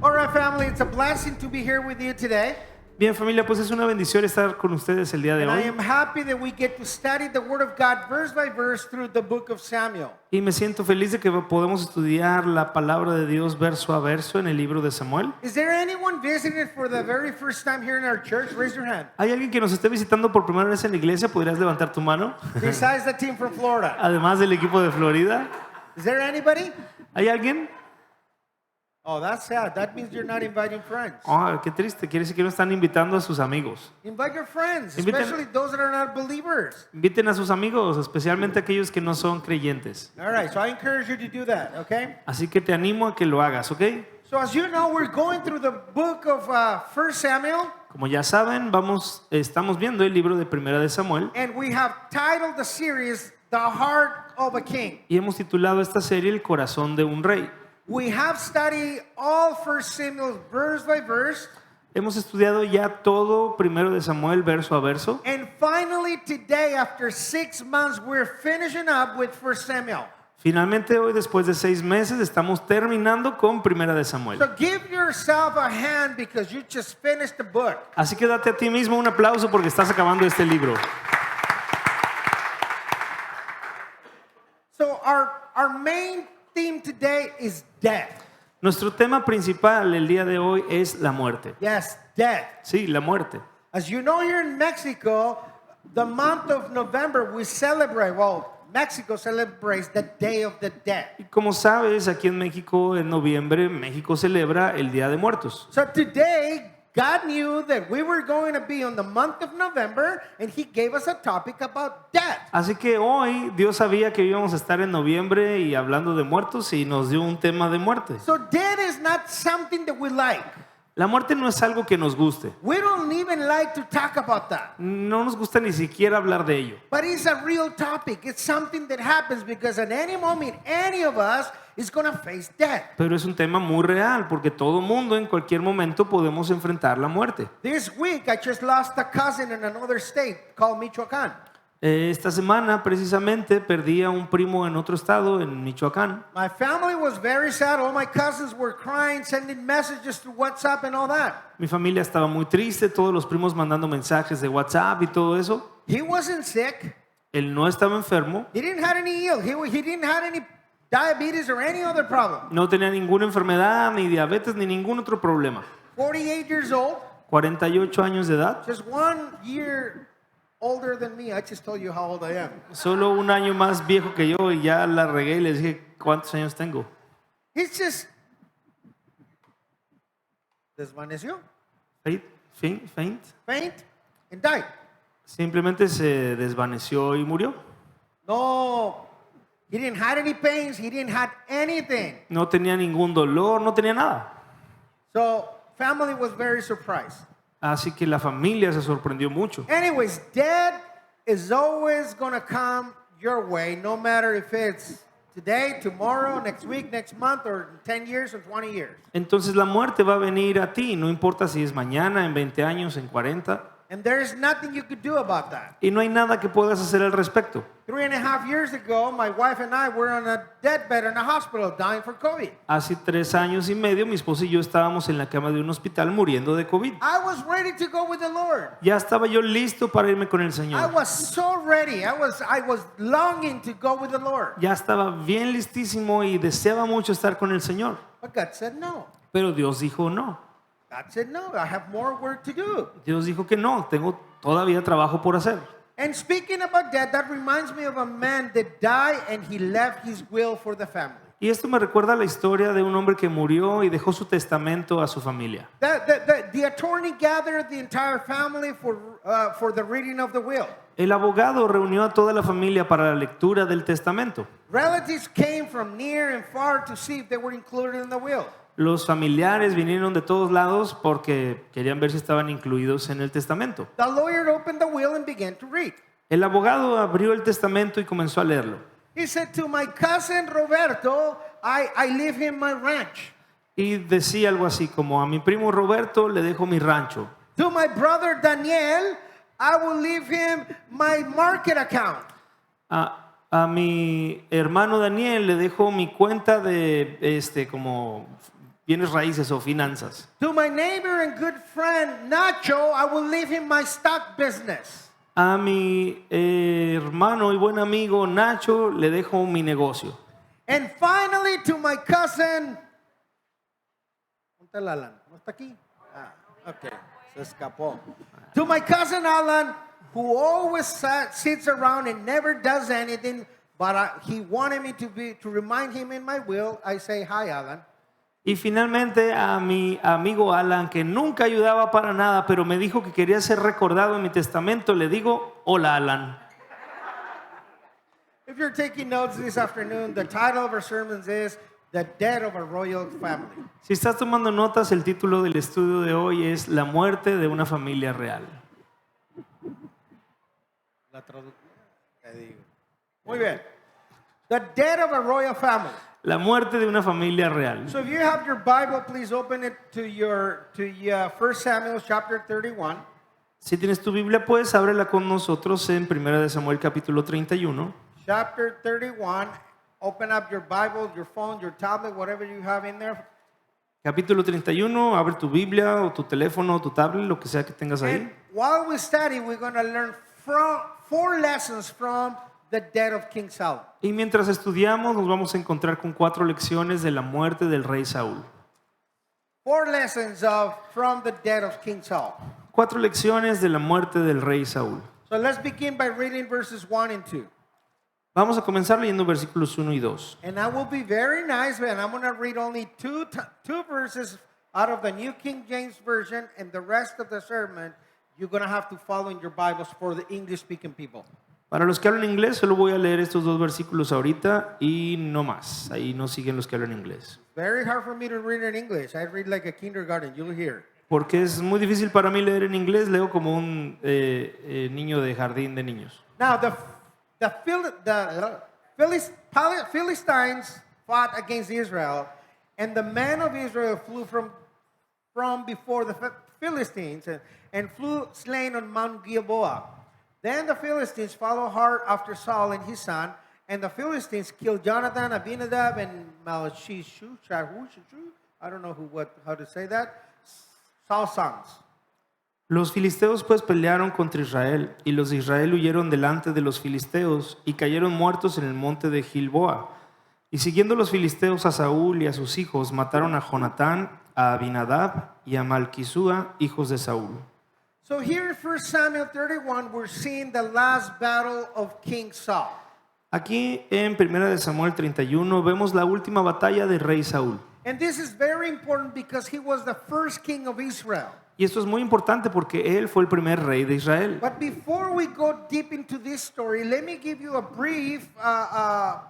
All right, family, it's a blessing to be here with you today. Bien, familia, pues es una bendición estar con ustedes el día de And I hoy. am happy that we get to study the Word of God verse by verse through the book of Samuel. Y me siento feliz de que podemos estudiar la palabra de Dios verso a verso en el libro de Samuel. Is there anyone visiting for the very first time here in our church? Raise your hand. ¿Hay alguien que nos esté visitando por primera vez en la iglesia? ¿Podrías levantar tu mano? Besides the team from Florida. Además del equipo de Florida. Is there anybody? ¿Hay alguien? Oh, that's sad. That means you're not inviting friends. Oh, qué triste. Quiere decir que no están invitando a sus amigos. Invite your friends, Inviten- especially those that are not believers. Inviten a sus amigos, especialmente aquellos que no son creyentes. All right, so I encourage you to do that, okay? Así que te animo a que lo hagas, ¿ok? So as you know, we're going through the book of 1 Samuel, Como ya saben, estamos viendo el libro de Primera de Samuel and we have titled the series, The Heart of a King. y hemos titulado esta serie El corazón de un rey. We have studied all 1 Samuel verse by verse, Hemos estudiado ya todo Primero de Samuel verso a verso. and finally today, after 6 months, we're finishing up with 1 Samuel. Finalmente hoy, después de 6 meses, estamos terminando con Primera de Samuel. So give yourself a hand because you just finished the book. Así que date a ti mismo un aplauso porque estás acabando este libro. So our main theme today is death. Nuestro tema principal el día de hoy es la muerte. Yes, death. Sí, la muerte. As you know, here in Mexico, the month of November, we celebrate, Mexico celebrates the Day of the Dead. Y como sabes, aquí en México, en noviembre, México celebra el Día de Muertos. So today, God knew that we were going to be on the month of November, and He gave us a topic about death. Así que hoy Dios sabía que íbamos a estar en noviembre y hablando de muertos y nos dio un tema de muerte. So death is not something that we like. La muerte no es algo que nos guste. We don't even like to talk about that. No nos gusta ni siquiera hablar de ello. But it's a real topic. It's something that happens because at any moment, any of us is going to face death. Pero es un tema muy real porque todo mundo en cualquier momento podemos enfrentar la muerte. This week, I just lost a cousin in another state called Michoacán. Esta semana precisamente perdí a un primo en otro estado, en Michoacán. My family was very sad. All my cousins were crying, sending messages through WhatsApp and all that. Mi familia estaba muy triste, todos los primos mandando mensajes de WhatsApp y todo eso. He wasn't sick. Él no estaba enfermo, He didn't have any ill. He didn't have any diabetes or any other problem. no tenía ninguna enfermedad, ni diabetes, ni ningún otro problema. 48 years old, 48 años de edad, just 1 year older than me. I just told you how old I am. solo un año más viejo que yo y ya la regué y les dije cuántos años tengo. He's just desvaneció, Faint. faint, and died. Simplemente se desvaneció y murió. No, he didn't have any pains. He didn't have anything. No tenía ningún dolor, no tenía nada. So family was very surprised. Así que la familia se sorprendió mucho. Anyways, death is always going to come your way, no matter if it's today, tomorrow, next week, next month, or in 10 years or 20 years. Entonces la muerte va a venir a ti, no importa si es mañana, en 20 años, en 40. And there's nothing you could do about that. Y no hay nada que puedas hacer al respecto. 3.5 years ago, my wife and I were on a deathbed in a hospital dying for COVID. Hace 3 años y medio, mi esposa y yo estábamos en la cama de un hospital muriendo de COVID. I was ready to go with the Lord. Ya estaba yo listo para irme con el I Señor. was so ready. I was longing to go with the Lord. Ya estaba bien listísimo y deseaba mucho estar con el Señor. But God said no. Pero Dios dijo no. God said no. I have more work to do. Dios dijo que no, tengo todavía trabajo por hacer. And speaking about death, that reminds me of a man that died and he left his will for the family. Y esto me recuerda la historia de un hombre que murió y dejó su testamento a su familia. The attorney gathered the entire family for the reading of the will. El abogado reunió a toda la familia para la lectura del testamento. Relatives came from near and far to see if they were included in the will. Los familiares vinieron de todos lados porque querían ver si estaban incluidos en el testamento. The lawyer opened the will and began to read. El abogado abrió el testamento y comenzó a leerlo. He said, to my cousin Roberto, I leave him my ranch. Y decía algo así como: a mi primo Roberto le dejo mi rancho. To my brother Daniel, I will leave him my market account. A mi hermano Daniel le dejo mi cuenta de como bienes raíces o finanzas. To my neighbor and good friend Nacho, I will leave him my stock business. A mi hermano y buen amigo Nacho le dejo mi negocio. And finally, to my cousin. ¿Dónde está el Alan? ¿No está aquí? Ah, okay. Se escapó. To my cousin Alan, who always sits around and never does anything, but he wanted me to remind him in my will. I say, hi, Alan. Y finalmente a mi amigo Alan, que nunca ayudaba para nada, pero me dijo que quería ser recordado en mi testamento, le digo, hola Alan. If you're taking notes this afternoon, the title of our sermons is The Death of a Royal Family. Si estás tomando notas, el título del estudio de hoy es La muerte de una familia real. La traducción, te digo. Muy bien. The Death of a Royal Family. La muerte de una familia real. So if you have your Bible, please open it to 1 Samuel chapter 31. Si tienes tu Biblia, pues ábrela con nosotros en 1 de Samuel capítulo 31. Chapter 31. Open up your Bible, your phone, your tablet, whatever you have in there. Capítulo 31, abre tu Biblia o tu teléfono o tu tablet, lo que sea que tengas And ahí. while we study, we're going to learn 4 lessons from the death of King Saul. Y mientras estudiamos, nos vamos a encontrar con 4 lecciones de la muerte del rey Saúl. 4 lessons from the death of King Saul. 4 lecciones de la muerte del rey Saúl. So let's begin by reading verses 1 and 2. Vamos a comenzar leyendo versículos 1 y 2. And I will be very nice, and I'm going to read only two verses out of the New King James Version, and the rest of the sermon you're going to have to follow in your Bibles for the English-speaking people. Para los que hablan inglés, solo voy a leer estos 2 versículos ahorita y no más. Ahí no siguen los que hablan inglés. Very hard for me to read in English. I read like a kindergarten. You'll hear. Porque es muy difícil para mí leer en inglés, leo como un niño de jardín de niños. Now, Philistines fought against Israel, and the men of Israel flew from before the Philistines and flew slain on Mount Gilboa. Then the Philistines followed hard after Saul and his son, and the Philistines killed Jonathan, Abinadab, and Malchishu. I don't know how to say that. Saul's sons. Los filisteos pues pelearon contra Israel, y los de Israel huyeron delante de los filisteos y cayeron muertos en el monte de Gilboa. Y siguiendo los filisteos a Saúl y a sus hijos, mataron a Jonatán, a Abinadab y a Malquisúa, hijos de Saúl. So here in 1 Samuel 31, we're seeing the last battle of King Saul. Aquí en 1 de Samuel 31 vemos la última batalla del rey Saúl. And this is very important because he was the first king of Israel. Y esto es muy importante porque él fue el primer rey de Israel. But before we go deep into this story, let me give you a brief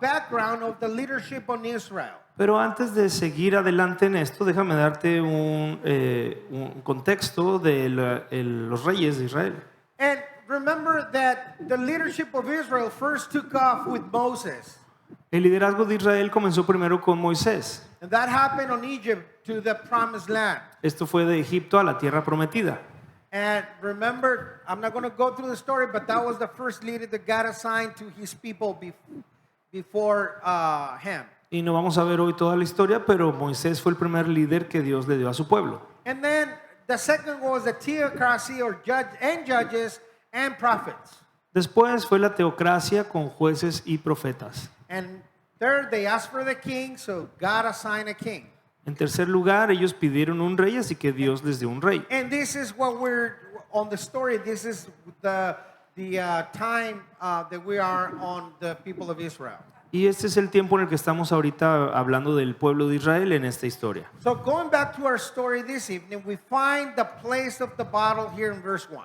background of the leadership on Israel. Pero antes de seguir adelante en esto, déjame darte un contexto de los reyes de Israel. And remember that the leadership of Israel first took off with Moses. El liderazgo de Israel comenzó primero con Moisés. And that happened on Egypt to the promised land. Esto fue de Egipto a la tierra prometida. And remember, I'm not going to go through the story, but that was the first leader that God assigned to his people before him. Y no vamos a ver hoy toda la historia, pero Moisés fue el primer líder que Dios le dio a su pueblo. And then the second was the theocracy or judges and prophets. Después fue la teocracia con jueces y profetas. And third, they asked for the king, so God assigned a king. En tercer lugar, ellos pidieron un rey, así que Dios les dio un rey. And this is what we're on the story. This is the time that we are on the people of Israel. Y este es el tiempo en el que estamos ahorita hablando del pueblo de Israel en esta historia. So going back to our story this evening, we find the place of the battle here in verse 1.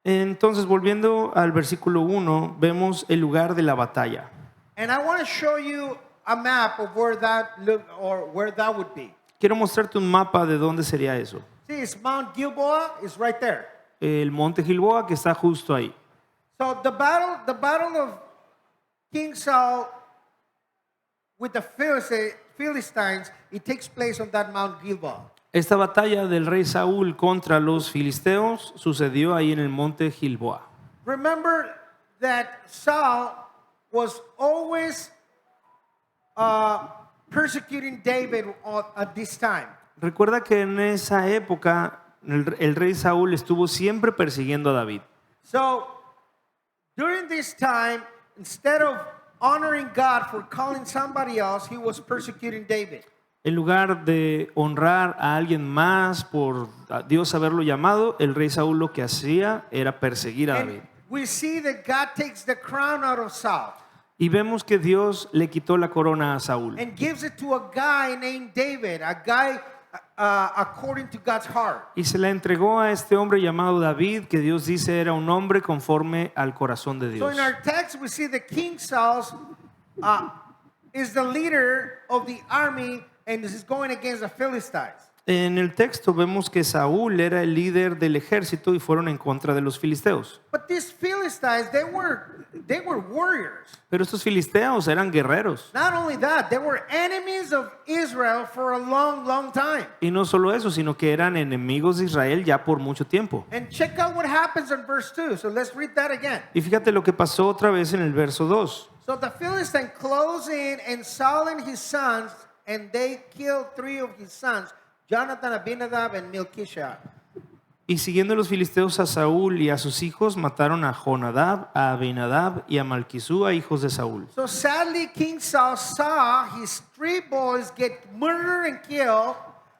Entonces, volviendo al versículo 1, vemos el lugar de la batalla. And I want to show you a map of where that would be. Quiero mostrarte un mapa de dónde sería eso. See, it's Mount Gilboa is right there. El monte Gilboa, que está justo ahí. So the battle of King Saul with the Philistines, it takes place on that Mount Gilboa. Esta batalla del rey Saúl contra los filisteos sucedió ahí en el monte Gilboa. Remember that Saul was always persecuting David at this time. Recuerda que en esa época el rey Saúl estuvo siempre persiguiendo a David. So during this time, instead of honoring God for calling somebody else, he was persecuting David. En lugar de honrar a alguien más por a Dios haberlo llamado, el rey Saúl lo que hacía era perseguir a David. And we see that God takes the crown out of Saul Y vemos que Dios le quitó la corona a Saúl and gives it to a guy named David, a guy according to God's heart. y se la entregó a este hombre llamado David, que Dios dice era un hombre conforme al corazón de So Dios. in our text, we see that King Saul is the leader of the army and is going against the Philistines. En el texto vemos que Saúl era el líder del ejército y fueron en contra de los filisteos. But these Philistines, they were warriors. Pero estos filisteos eran guerreros. Not only that, they were enemies of Israel for a long, long time. Y no solo eso, sino que eran enemigos de Israel ya por mucho tiempo. And check out what happens in verse 2. So let's read that again. Y fíjate lo que pasó otra vez en el verso 2. So the Philistines close in, and Saul and his sons, and they killed 3 of his sons, Jonathan, Abinadab, and Melchishah. Y siguiendo los filisteos a Saúl y a sus hijos, mataron a Jonadab, a Abinadab y a Malquisúa, hijos de Saúl. So sadly, King Saul saw his 3 boys get murdered and killed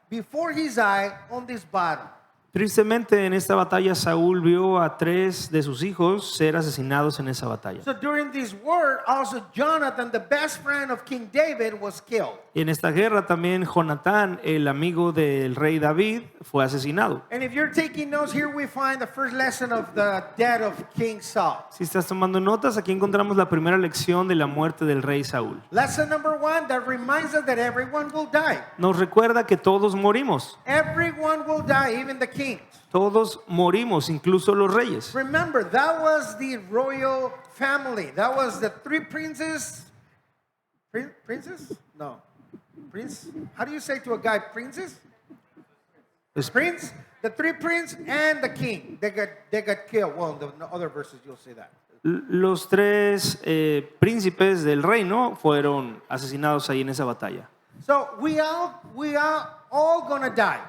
before his eye on this battle. Tristemente, en esta batalla Saúl vio a 3 de sus hijos ser asesinados en esa batalla. So during this war, also Jonathan, the best friend of King David, was killed. Y en esta guerra también Jonatán, el amigo del rey David, fue asesinado. And if you're taking notes, here we find the first lesson of the death of King Saul. Si estás tomando notas, aquí encontramos la primera lección de la muerte del rey Saúl. Lesson number 1 that reminds us that everyone will die. Nos recuerda que todos morimos. Everyone will die, even the kings. Todos morimos, incluso los reyes. Remember, that was the royal family. That was the 3 princes. Princes? No. Prince? How do you say to a guy, princes? Pues, Prince? The 3 princes and the king. They got killed. Well, in the other verses you'll see that. los 3 príncipes del reino fueron asesinados ahí en esa batalla. So we are all gonna die.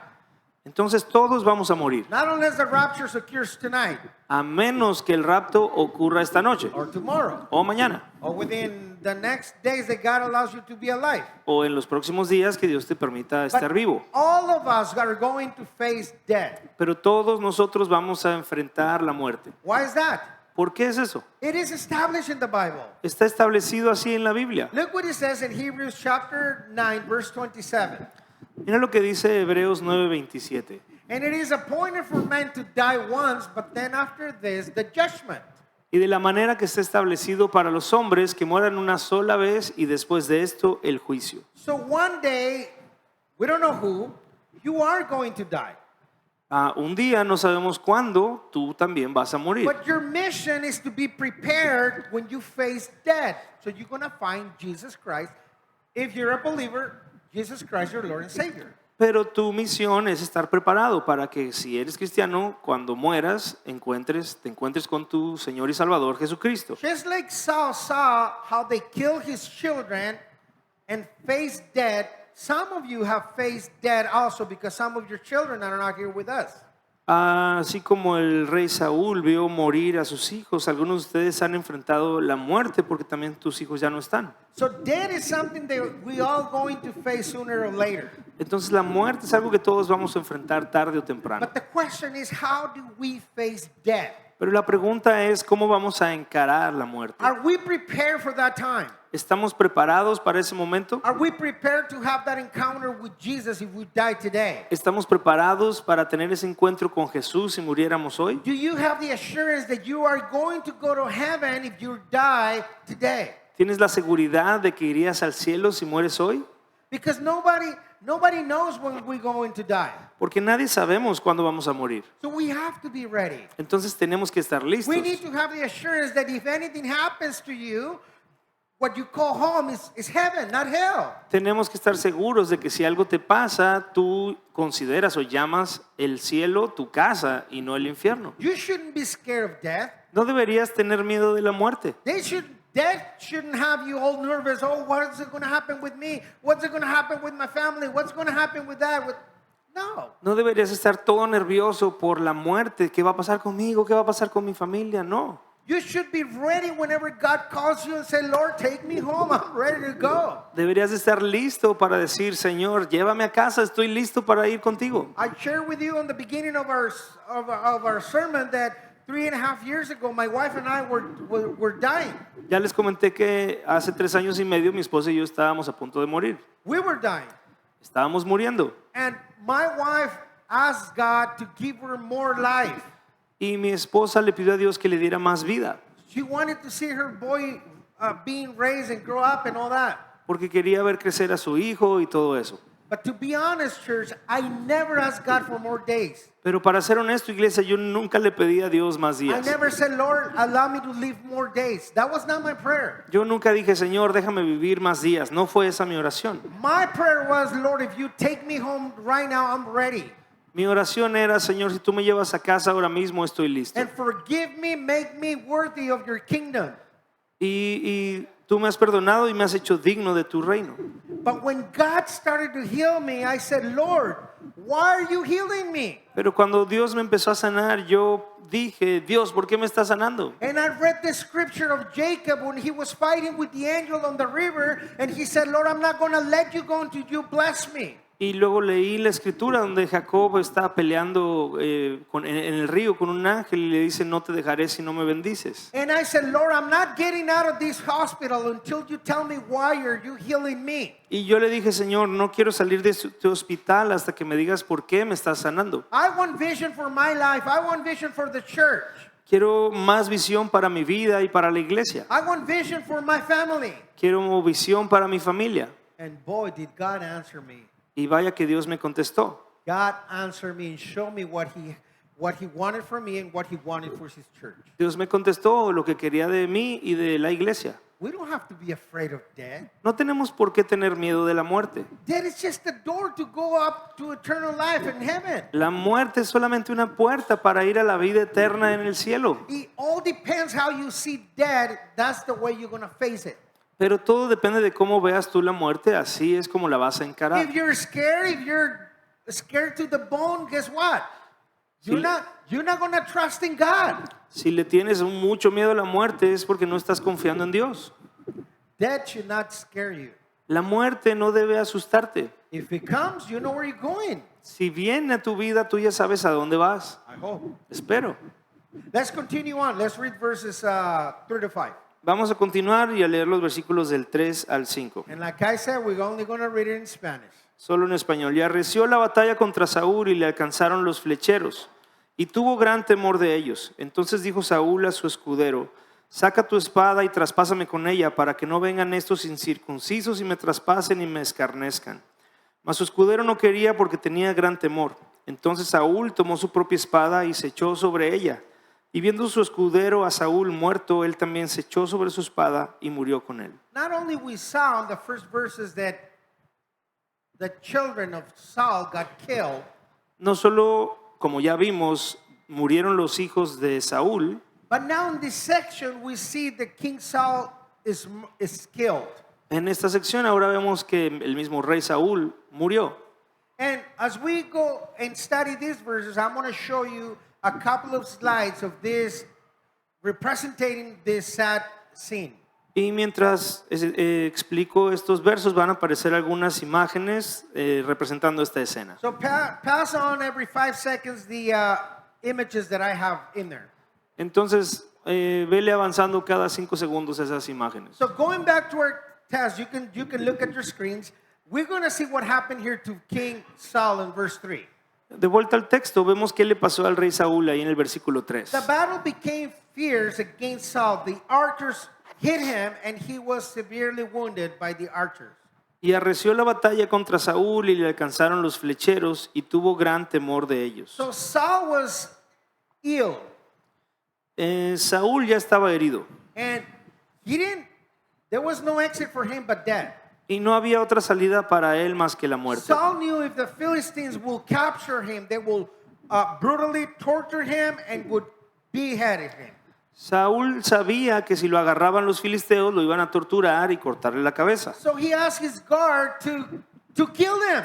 Entonces todos vamos a morir, Not unless the rapture occurs tonight a menos que el rapto ocurra esta noche or tomorrow o mañana or within the next days that God allows you to be alive. o en los próximos días que Dios te permita estar vivo. All of us are going to face death. Pero todos nosotros vamos a enfrentar la muerte. Why is that? ¿Por qué es eso? It is established in the Bible. Está establecido así en la Biblia. Look what it says in Hebrews chapter 9, verse 27. Mira lo que dice Hebreos 9:27. And it is appointed for man to die once, but then after this, the judgment. Y de la manera que está establecido para los hombres que mueran una sola vez y después de esto el juicio. So one day, we don't know who, you are going to die. Un día, no sabemos cuándo, tú también vas a morir. But your mission is to be prepared when you face death. So you're going to find Jesus Christ. If you're a believer, Jesus Christ, your Lord and Savior. Pero tu misión es estar preparado para que si eres cristiano, cuando mueras, te encuentres con tu Señor y Salvador Jesucristo. Just like Saul saw how they killed his children and faced death, some of you have faced death also because some of your children are not here with us. Así como el rey Saúl vio morir a sus hijos, algunos de ustedes han enfrentado la muerte porque también tus hijos ya no están. So death is something that we all going to face sooner or later. Entonces la muerte es algo que todos vamos a enfrentar tarde o temprano. But the question is, how do we face death? Pero la pregunta es, ¿cómo vamos a encarar la muerte? Are we prepared for that time? ¿Estamos preparados para ese momento? Are we prepared to have that encounter with Jesus if we die today? ¿Estamos preparados para tener ese encuentro con Jesús si muriéramos hoy? Do you have the assurance that you are going to go to heaven if you die today? ¿Tienes la seguridad de que irías al cielo si mueres hoy? Because nobody knows when we're going to die. Porque nadie sabemos cuándo vamos a morir. So we have to be ready. Entonces tenemos que estar listos. We need to have the assurance that if anything happens to you, what you call home is heaven, not hell. Tenemos que estar seguros de que si algo te pasa, tú consideras o llamas el cielo tu casa y no el infierno. You shouldn't be scared of death. No deberías tener miedo de la muerte. Death shouldn't have you all nervous. Oh, what is going to happen with me? What's going to happen with my family? What's going to happen with that? No. No deberías estar todo nervioso por la muerte. ¿Qué va a pasar conmigo? ¿Qué va a pasar con mi familia? No. You should be ready whenever God calls you and say, Lord, take me home. I'm ready to go. Deberías de estar listo para decir, Señor, llévame a casa, estoy listo para ir contigo. I shared with you in the beginning of our sermon that 3.5 years ago, my wife and I were dying. Ya les comenté que hace 3 años y medio mi esposa y yo estábamos a punto de morir. We were dying. Estábamos muriendo. And my wife asked God to give her more life. Y mi esposa le pidió a Dios que le diera más vida. She wanted to see her boy being raised and grow up and all that. Porque quería ver crecer a su hijo y todo eso. But to be honest, church, I never asked God for more days. Pero para ser honesto, iglesia, yo nunca le pedí a Dios más I días. never said, Lord, allow me to live more days. That was not my prayer. Yo nunca dije, Señor, déjame vivir más días. No fue esa mi oración. My prayer was, Lord, if you take me home right now, I'm ready. Mi oración era, Señor, si tú me llevas a casa ahora mismo, estoy listo. And forgive me, make me worthy of your kingdom. Y tú me has perdonado y me has hecho digno de tu reino. But when God started to heal me, I said, Lord, why are you healing me? Pero cuando Dios me empezó a sanar, yo dije, Dios, ¿por qué me estás sanando? And I read the scripture of Jacob when he was fighting with the angel on the river, and he said, Lord, I'm not going to let you go until you bless me. Y luego leí la escritura donde Jacob está peleando en el río con un ángel y le dice, no te dejaré si no me bendices. And I said, Lord, I'm not getting out of this hospital until you tell me why are you healing me. Y yo le dije, Señor, no quiero salir de este hospital hasta que me digas por qué me estás sanando. I want vision for my life. I want vision for the church. Quiero más visión para mi vida y para la iglesia. I want vision for my family. Quiero visión para mi familia. And boy, did God answer me. Y vaya que Dios me contestó. God answered me and showed me what he wanted for me and what he wanted for his church. Dios me contestó lo que quería de mí y de la iglesia. We don't have to be afraid of death. No tenemos por qué tener miedo de la muerte. Death is just the door to go up to eternal life in heaven. La muerte es solamente una puerta para ir a la vida eterna en el cielo. It all depends how you see death. That's the way you're going to face it. Pero todo depende de cómo veas tú la muerte, así es como la vas a encarar. If you're scared to the bone, guess what? You're not going to trust in God. Si le tienes mucho miedo a la muerte es porque no estás confiando en Dios. Death should not scare you. La muerte no debe asustarte. If it comes, you know where you're going. Si viene a tu vida, tú ya sabes a dónde vas. I hope. Espero. Let's continue on. Let's read verses 3 to 5. Vamos a continuar y a leer los versículos del 3 al 5. And like I said, we're only going to read it in Spanish. Solo en español. Y arreció la batalla contra Saúl y le alcanzaron los flecheros. Y tuvo gran temor de ellos. Entonces dijo Saúl a su escudero, saca tu espada y traspásame con ella, para que no vengan estos incircuncisos y me traspasen y me escarnezcan. Mas su escudero no quería porque tenía gran temor. Entonces Saúl tomó su propia espada y se echó sobre ella. Y viendo su escudero a Saúl muerto, él también se echó sobre su espada y murió con él. Not only we saw in the first verses that the children of Saul got killed, No solo, como ya vimos, murieron los hijos de Saúl, but now in this section we see that King Saul is killed. en esta sección ahora vemos que el mismo rey Saúl murió. And as we go and study these verses, I'm going to show you a couple of slides of this representing this sad scene. Y mientras explico estos versos van a aparecer algunas imágenes representando esta escena. So pass on every 5 seconds the images that I have in there. Entonces, vele avanzando cada 5 segundos esas imágenes. So going back to our text, you can look at your screens. We're going to see what happened here to King Saul in verse 3. De vuelta al texto, vemos qué le pasó al rey Saúl ahí en el versículo 3. The battle became fierce against Saul. The archers hit him and he was severely wounded by the archers. Y arreció la batalla contra Saúl y le alcanzaron los flecheros y tuvo gran temor de ellos. So Saul was ill Saúl ya estaba herido and there was no exit for him but death. y no había otra salida para él más que la muerte. Saul knew if the Philistines will capture him, they will brutally torture him and would behead him. Saúl sabía que si lo agarraban los filisteos lo iban a torturar y cortarle la cabeza. So he asked his guard to kill them.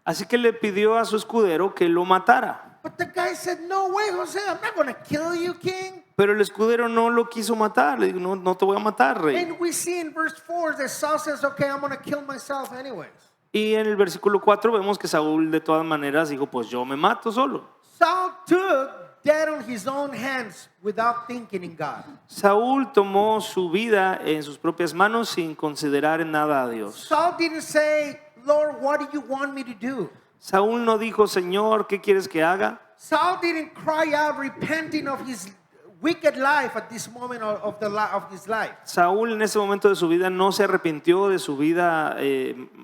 Así que le pidió a su escudero que lo matara. But the guy said, no way, Jose, I'm not going to kill you, king. Pero el escudero no lo quiso matar. Le dijo, no, no te voy a matar, rey. And we see in verse 4 that Saul says, okay, I'm going to kill myself anyways. Y en el versículo 4 vemos que Saúl de todas maneras dijo, pues yo me mato solo. Saul took death on his own hands without thinking in God. Saúl tomó su vida en sus propias manos sin considerar en nada a Dios. Saul didn't say, Lord, what do you want me to do? Saúl no dijo, Señor, ¿qué quieres que haga? Saul didn't cry out repenting of his wicked life at this moment of his life. Saúl en ese momento de su vida no se arrepintió de su vida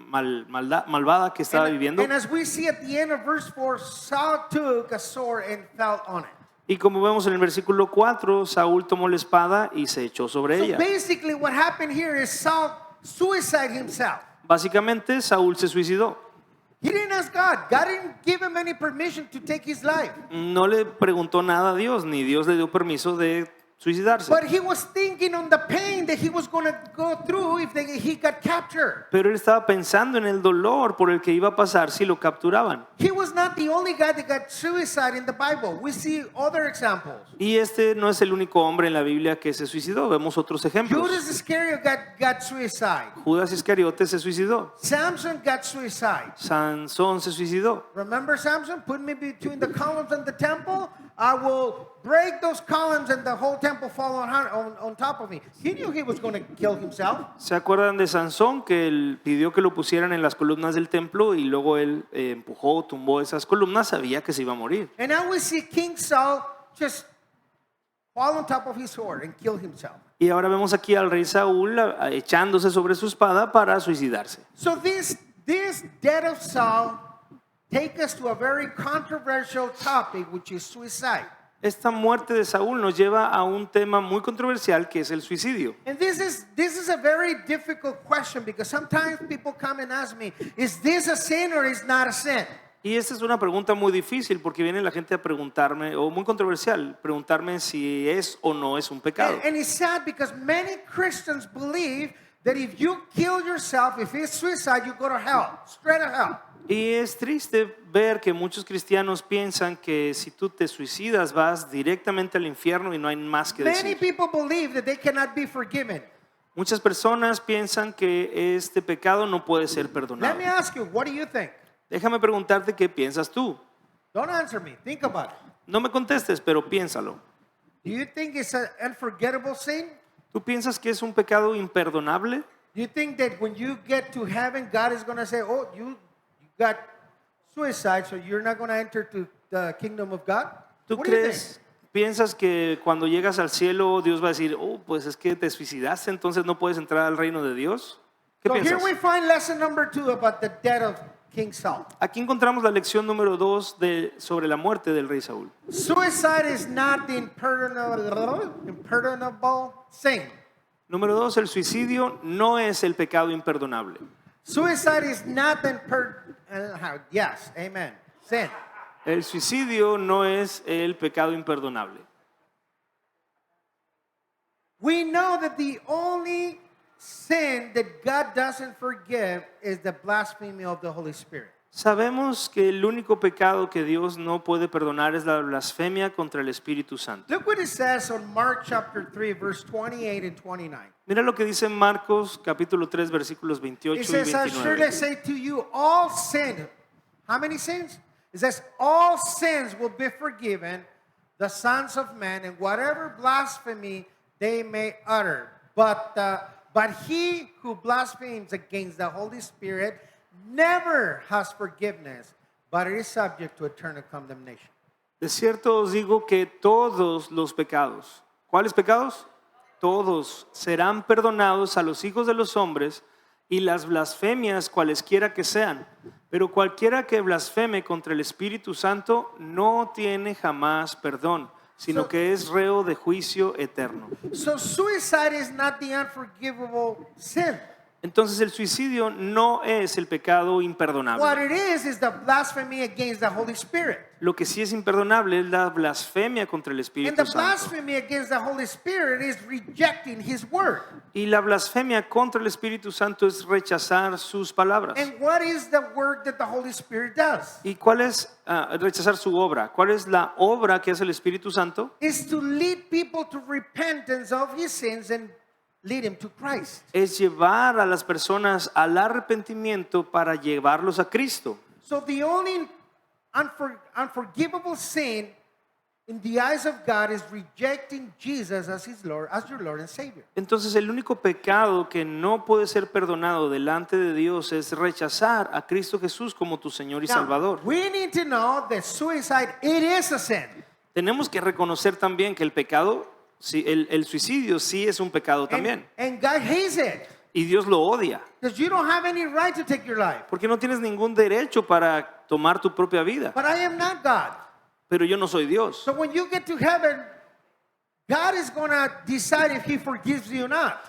malvada que estaba viviendo. And as we see at the end of verse 4, Saul took a sword and fell on it. Y como vemos en el versículo 4, Saúl tomó la espada y se echó sobre So ella. basically what happened here is Saul suicided himself. Básicamente, Saúl se suicidó. He didn't ask God. God didn't give him any permission to take his life. No le preguntó nada a Dios, ni Dios le dio permiso de suicidarse. But he was thinking on the pain that he was going to go through if he got captured. Pero él estaba pensando en el dolor por el que iba a pasar si lo capturaban. He was not the only guy that got suicide in the Bible. We see other examples. Y este no es el único hombre en la Biblia que se suicidó. Vemos otros ejemplos. Judas Iscariot got suicide. Judas Iscariote se suicidó. Samson got suicide. Sansón se suicidó. Remember Samson? Put me between the columns and the temple. I will break those columns and the whole temple fall on top of me. He knew he was going to kill himself. ¿Se acuerdan de Sansón que él pidió que lo pusieran en las columnas del templo y luego él empujó, tumbó esas columnas? Sabía que se iba a morir. And now we see King Saul just fall on top of his sword and kill himself. Y ahora vemos aquí al rey Saúl echándose sobre su espada para suicidarse. So this death of Saul take us to a very controversial topic, which is suicide. Esta muerte de Saúl nos lleva a un tema muy controversial que es el suicidio. And this is a very difficult question because sometimes people come and ask me, is this a sin or is not a sin? Y esta es una pregunta muy difícil porque viene la gente a preguntarme, o muy controversial, preguntarme si es o no es un pecado. And it's sad because many Christians believe that if you kill yourself, if it's suicide, you go to hell, straight to hell. Y es triste ver que muchos cristianos piensan que si tú te suicidas vas directamente al infierno y no hay más que Many decir. people believe that they cannot be forgiven. Muchas personas piensan que este pecado no puede ser Let perdonado. me ask you, what do you think? Déjame preguntarte qué piensas tú. Don't answer me. Think about it. No me contestes, pero piénsalo. Do you think it's an unforgettable sin? ¿Tú piensas que es un pecado imperdonable? Do you think that when you get to heaven, God is going to say, oh, you got suicide, so you're not going to enter to the kingdom of God? ¿Tú What do you crees, piensas que cuando llegas al cielo Dios va a decir, oh, pues es que te suicidaste, entonces no puedes entrar al reino de Dios? ¿Qué think? So here piensas? we find lesson number 2 about the death of King Saul. Aquí encontramos la lección número 2 sobre la muerte del rey Saúl. Suicide is not the imperdonable sin. Número 2, el suicidio no es el pecado imperdonable. Suicide is not the yes, amen, sin. El suicidio no es el pecado imperdonable. We know that the only sin that God doesn't forgive is the blasphemy of the Holy Spirit. Sabemos que el único pecado que Dios no puede perdonar es la blasfemia contra el Espíritu Santo. Look what it says on Mark chapter 3, verse 28 and 29. Mira lo que dice Marcos capítulo 3 versículos 28 It y says, I 29. surely say to you, all sin. How many sins? It says, all sins will be forgiven the sons of man and whatever blasphemy they may utter. But he who blasphemes against the Holy Spirit never has forgiveness, but is subject to eternal condemnation. De cierto os digo que todos los pecados, ¿cuáles pecados? Todos serán perdonados a los hijos de los hombres y las blasfemias cualesquiera que sean, pero cualquiera que blasfeme contra el Espíritu Santo no tiene jamás perdón, sino que es reo de juicio eterno. So suicide is not the unforgivable sin. Entonces el suicidio no es el pecado What imperdonable. it is the blasphemy against the Holy Spirit. Lo que sí es imperdonable es la blasfemia contra el And Espíritu the Santo. blasphemy against the Holy Spirit is rejecting His word. Y la blasfemia contra el Espíritu Santo es rechazar sus palabras. And what is the work that the Holy Spirit does? ¿Y cuál es rechazar su obra? ¿Cuál es la obra que hace el Espíritu Santo? Is to lead people to repentance of his sins and lead them to Christ. Es llevar a las personas al arrepentimiento para llevarlos a Cristo. So the only unforgivable sin in the eyes of God is rejecting Jesus as his Lord, as your Lord and Savior. Entonces el único pecado que no puede ser perdonado delante de Dios es rechazar a Cristo Jesús como tu Señor y Now, Salvador. we need to know that suicide, it is a sin. Tenemos que reconocer también que el pecado, sí, el suicidio sí es un pecado también. And God hates it Y Dios lo odia. because you don't have any right to take your life. Porque no tienes ningún derecho para tomar tu propia vida. But I am not God. Pero yo no soy Dios. So when you get to heaven, God is going to decide if he forgives you or not.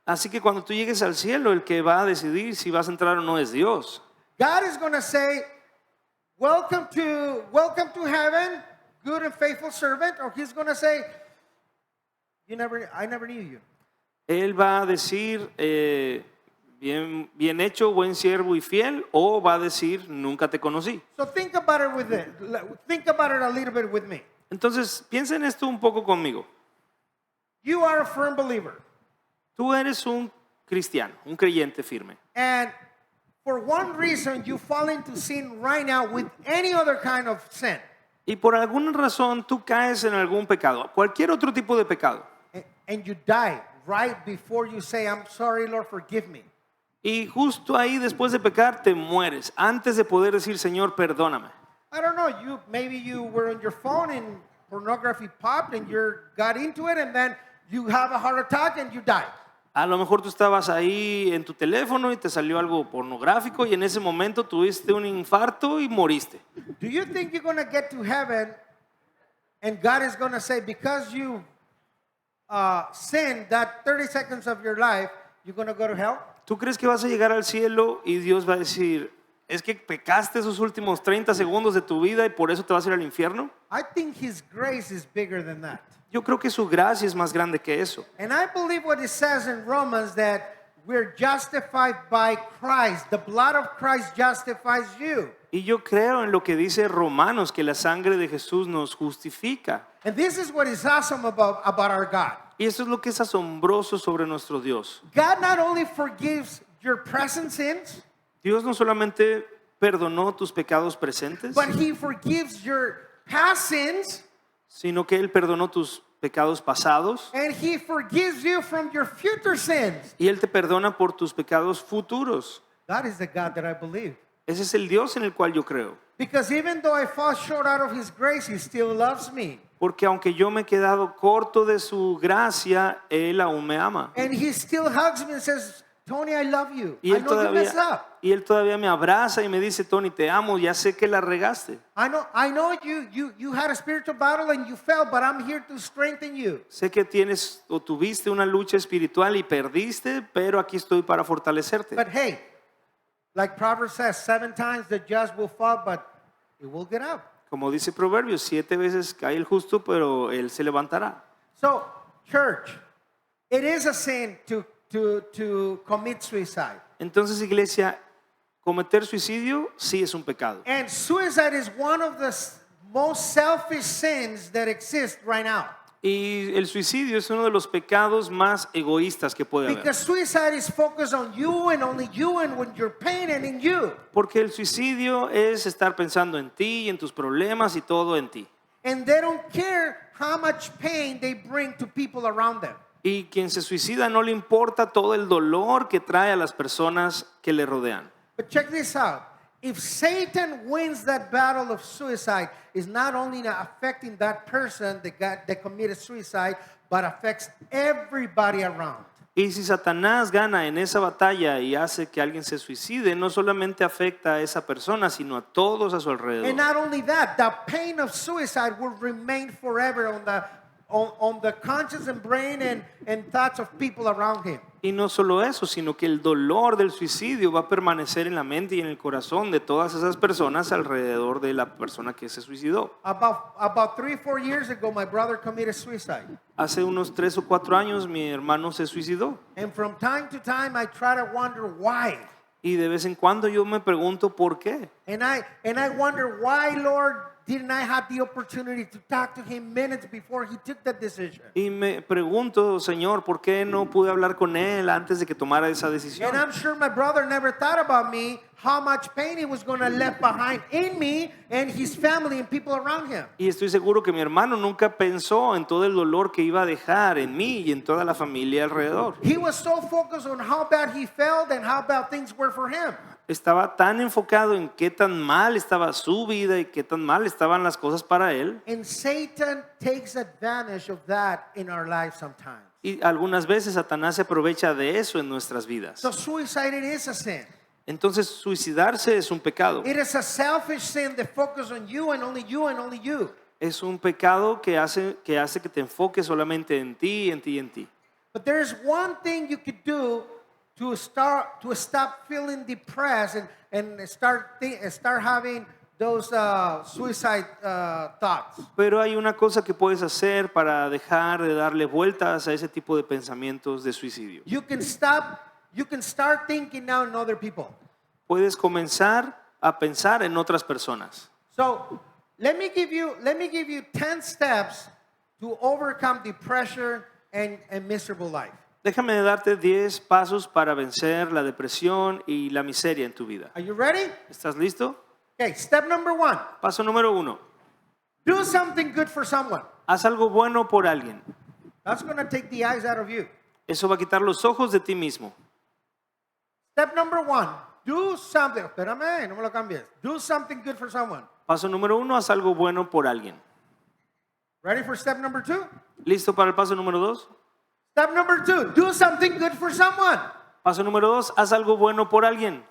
Así que cuando tú llegues al cielo, el que va a decidir si vas a entrar o no es Dios. God is going to say, welcome to heaven, good and faithful servant. Or he's going to say, I never knew you. Él va a decir, bien hecho, buen siervo y fiel, o va a decir, nunca te conocí. So think about it a little bit with me. Entonces, piensa en esto un poco conmigo. You are a firm believer. Tú eres un cristiano, un creyente firme. And for one reason, you fall into sin right now with any other kind of sin. Y por alguna razón tú caes en algún pecado, cualquier otro tipo de pecado. And you die right before you say, I'm sorry, Lord, forgive me. Y justo ahí, después de pecar, te mueres, antes de poder decir, Señor, perdóname. I don't know, maybe you were on your phone and pornography popped and you got into it and then you have a heart attack and you die. A lo mejor tú estabas ahí en tu teléfono y te salió algo pornográfico y en ese momento tuviste un infarto y moriste. Do you think you're going to get to heaven and God is going to say, because you sinned that 30 seconds of your life, you're going to go to hell? ¿Tú crees que vas a llegar al cielo y Dios va a decir, es que pecaste esos últimos 30 segundos de tu vida y por eso te vas a ir al infierno? I think his grace is bigger than that. Yo creo que su gracia es más grande que eso. And I believe what it says in Romans that we're justified by Christ. The blood of Christ justifies you. Y yo creo en lo que dice Romanos, que la sangre de Jesús nos justifica. And this is what is awesome about our God. Y eso es lo que es asombroso sobre nuestro Dios. God not only forgives your present sins, Dios no solamente perdonó tus pecados presentes, but he forgives your past sins, sino que Él perdonó tus pecados pasados and he forgives you from your future sins. y Él te perdona por tus pecados futuros. That is the God that I believe. Ese es el Dios en el cual yo creo. Because even though I fall short out of his grace, he still loves me. Porque aunque yo me he quedado corto de su gracia, Él aún me ama. And he still hugs me and says, Tony, I love you. Y I él, know you messed up. él todavía me abraza y me dice, Tony, te amo, ya sé que la regaste. I know you had a spiritual battle and you fell, but I'm here to strengthen you. Sé que tienes o tuviste una lucha espiritual y perdiste, pero aquí estoy para fortalecerte. But hey, like Proverbs says, 7 times the just will fall, but it will get up. Como dice Proverbios, 7 veces cae el justo, pero él se levantará. So, church, it is a sin to commit suicide. Entonces, iglesia, cometer suicidio sí es un pecado. And suicide is one of the most selfish sins that exist right now. Y el suicidio es uno de los pecados más egoístas que puede haber. Because suicide is focused on you and only you and when your pain and in you. Porque el suicidio es estar pensando en ti y en tus problemas y todo en ti. And they don't care how much pain they bring to people around them. Y quien se suicida no le importa todo el dolor que trae a las personas que le rodean. But check this out. If Satan wins that battle of suicide, it's not only affecting that person that committed suicide, but affects everybody around. Y si Satanás gana en esa batalla y hace que alguien se suicide, no solamente afecta a esa persona, sino a todos a su alrededor. And not only that, the pain of suicide will remain forever on the conscience and brain and thoughts of people around him. Y no solo eso, sino que el dolor del suicidio va a permanecer en la mente y en el corazón de todas esas personas alrededor de la persona que se suicidó. About 3-4 years ago, my brother committed suicide. Hace unos 3 o 4 años mi hermano se suicidó. And from time to time, I try to wonder why. Y de vez en cuando yo me pregunto por qué. And I wonder why, Lord, didn't I have the opportunity to talk to him minutes before he took that decision? Y me pregunto, Señor, ¿por qué no pude hablar con él antes de que tomara esa decisión? And I'm sure my brother never thought about me, how much pain he was going to left behind in me and his family and people around him. Y estoy seguro que mi hermano nunca pensó en todo el dolor que iba a dejar en mí y en toda la familia alrededor. He was so focused on how bad he felt and how bad things were for him. Estaba tan enfocado en qué tan mal estaba su vida y qué tan mal estaban las cosas para él. And Satan takes advantage of that in our lives sometimes. Y algunas veces Satanás se aprovecha de eso en nuestras vidas. So suicide, it is a sin. Entonces suicidarse es un pecado. It is a selfish sin that focuses on you and only you and only you. Es un pecado que hace que te enfoques solamente en ti, en ti, en ti. But there's one thing you could do to stop feeling depressed and start having those suicide thoughts. Pero hay una cosa que puedes hacer para dejar de darle vueltas a ese tipo de pensamientos de suicidio. You can start thinking now in other people. Puedes comenzar a pensar en otras personas. So let me give you 10 steps to overcome depression and miserable life. Déjame darte 10 pasos para vencer la depresión y la miseria en tu vida. Are you ready? ¿Estás listo? Okay, step number 1. Paso número 1. Do something good for someone. Haz algo bueno por alguien. That's going to take the eyes out of you. Eso va a quitar los ojos de ti mismo. Step number 1. Do something. Espérame, no me lo cambies. Do something good for someone. Paso número 1, haz algo bueno por alguien. Ready for step number 2? ¿Listo para el paso número 2? Step number 2. Do something good for someone. Paso número 2, haz algo bueno por alguien.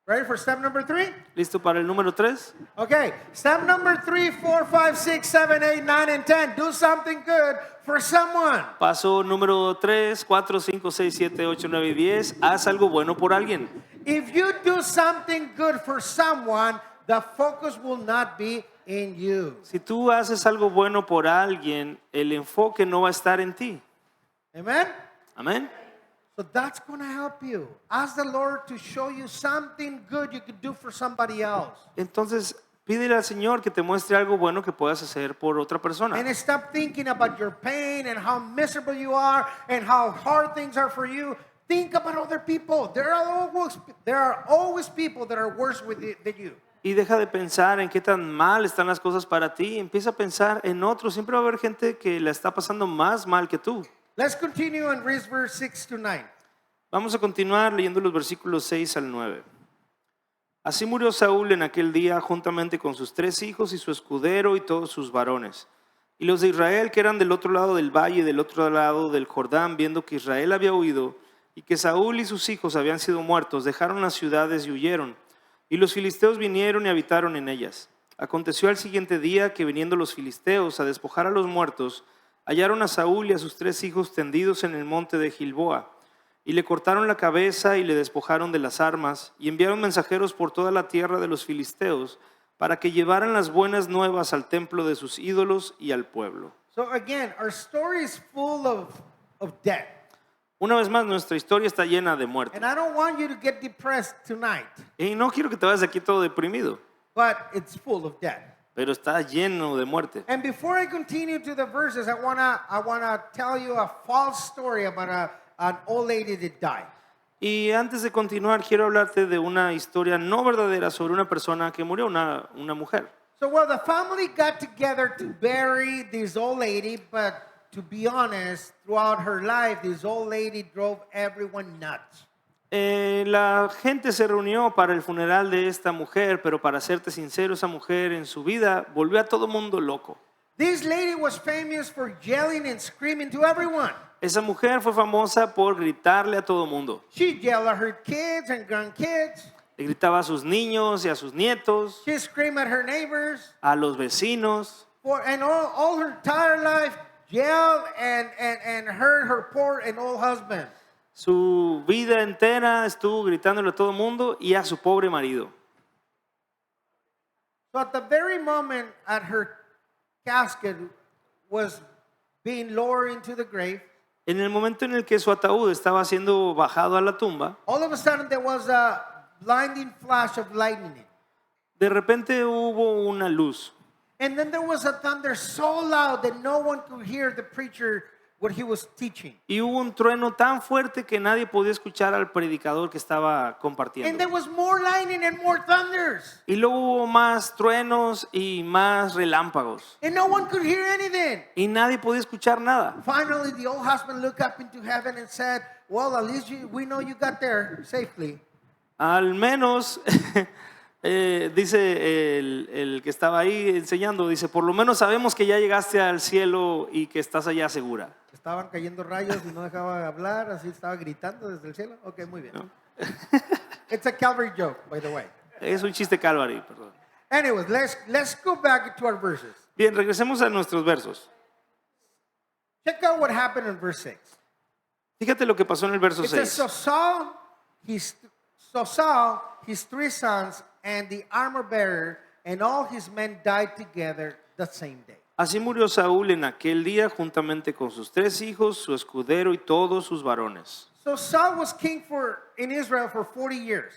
Ready for step number 3? ¿Listo para el número 3? Okay. Step number 3, 4, 5, 6, 7, 8, 9, and 10. Do something good for someone. Paso número 3, 4, 5, 6, 7, 8, 9 y 10. Haz algo bueno por alguien. If you do something good for someone, the focus will not be in you. Si tú haces algo bueno por alguien, el enfoque no va a estar en ti. Amen? Amén. So that's going to help you. Ask the Lord to show you something good you could do for somebody else. Entonces, pídele al Señor que te muestre algo bueno que puedas hacer por otra persona. And stop thinking about your pain and how miserable you are and how hard things are for you. Think about other people. There are always people that are worse than you. Y deja de pensar en qué tan mal están las cosas para ti. Empieza a pensar en otros. Siempre va a haber gente que la está pasando más mal que tú. Let's continue and read verse 6 to 9. Vamos a continuar leyendo los versículos 6 al 9. Así murió Saúl en aquel día juntamente con sus 3 hijos y su escudero y todos sus varones. Y los de Israel que eran del otro lado del valle, del otro lado del Jordán, viendo que Israel había huido y que Saúl y sus hijos habían sido muertos, dejaron las ciudades y huyeron. Y los filisteos vinieron y habitaron en ellas. Aconteció al siguiente día que viniendo los filisteos a despojar a los muertos, hallaron a Saúl y a sus 3 hijos tendidos en el monte de Gilboa. Y le cortaron la cabeza y le despojaron de las armas, y enviaron mensajeros por toda la tierra de los filisteos para que llevaran las buenas nuevas al templo de sus ídolos y al pueblo. So again, our story is full of death. Una vez más, nuestra historia está llena de muerte. And I don't want you to get depressed tonight, Y no quiero que te vayas aquí todo deprimido, but it's full of death. pero está lleno de muerte. And before I continue to the verses, I wanna tell you a false story about an old lady that died. Y antes de continuar, quiero hablarte de una historia no verdadera sobre una persona que murió, una mujer. So, well, the family got together to bury this old lady, but to be honest, throughout her life, this old lady drove everyone nuts. La gente se reunió para el funeral de esta mujer, pero para serte sincero, esa mujer en su vida volvió a todo mundo loco. This lady was famous for yelling and screaming to everyone. Esa mujer fue famosa por gritarle a todo mundo. She yelled at her kids and grandkids. Le gritaba a sus niños y a sus nietos, She screamed at her neighbors. a los vecinos, And all her entire life, yelled and hurt her poor and old husband. Su vida entera estuvo gritándole a todo el mundo y a su pobre marido. So at the very moment at her casket was being lowered into the grave, En el momento en el que su ataúd estaba siendo bajado a la tumba, all of a sudden there was a blinding flash of lightning. de repente hubo una luz. And then there was a thunder so loud that no one could hear the preacher what he was teaching. Y hubo un trueno tan fuerte que nadie podía escuchar al predicador que estaba And compartiendo. there was more lightning and more thunders. Y luego hubo más truenos y más relámpagos. And no one could hear anything. Y nadie podía escuchar nada. Finally, the old husband looked up into heaven and said, well, at least we know you got there safely. Al menos, dice el que estaba ahí enseñando, dice, por lo menos sabemos que ya llegaste al cielo y que estás allá segura. Estaban cayendo rayos y no dejaba hablar, así estaba gritando desde el cielo. Ok, muy bien. ¿No? It's a Calvary joke, by the way. Es un chiste Calvary, perdón. Anyways, let's go back to our verses. Bien, regresemos a nuestros versos. Check out what happened in verse 6. Fíjate lo que pasó en el verso It says, 6. so Saul, his 3 sons, and the armor bearer, and all his men died together the same day. Así murió Saúl en aquel día juntamente con sus 3 hijos, su escudero y todos sus varones. So Saul was king in Israel for 40 years.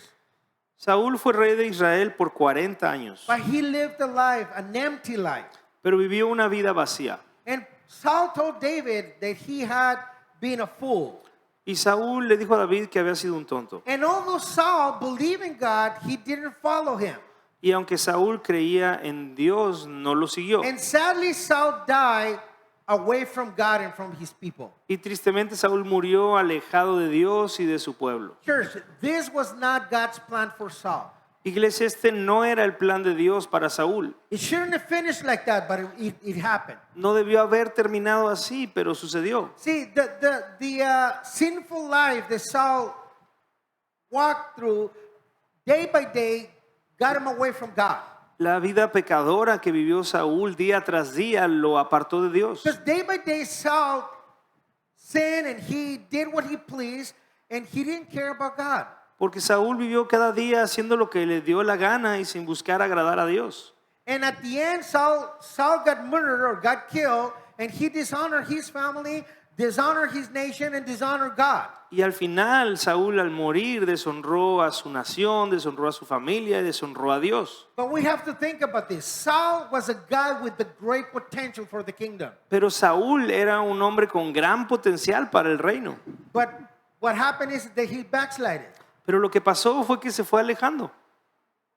Saúl fue rey de Israel por 40 años, But he lived a life, an empty life. pero vivió una vida vacía. And Saul told David that he had been a fool. Y Saúl le dijo a David que había sido un tonto. And although Saul believed in God, he didn't follow him. Y aunque Saúl creía en Dios, no lo siguió. And sadly, Saul died away from God and from his people. Y tristemente Saúl murió alejado de Dios y de su pueblo. Church, this was not God's plan for Saul. Iglesia, este no era el plan de Dios para Saúl. It shouldn't have finished like that, but it happened. No debió haber terminado así, pero sucedió. See, the sinful life that Saul walked through day by day got him away from God. La vida pecadora que vivió Saúl día tras día lo apartó de Dios. Because day by day Saul sinned and he did what he pleased and he didn't care about God. Porque Saúl vivió cada día haciendo lo que le dio la gana y sin buscar agradar a Dios. And at the end, Saul got murdered or got killed, and he dishonored his family, dishonored his nation, and dishonored God. Y al final Saúl al morir deshonró a su nación, deshonró a su familia y deshonró a Dios. But we have to think about this. Saul was a guy with the great potential for the kingdom. Pero Saúl era un hombre con gran potencial para el reino. But what happened is that he backslided. Pero lo que pasó fue que se fue alejando.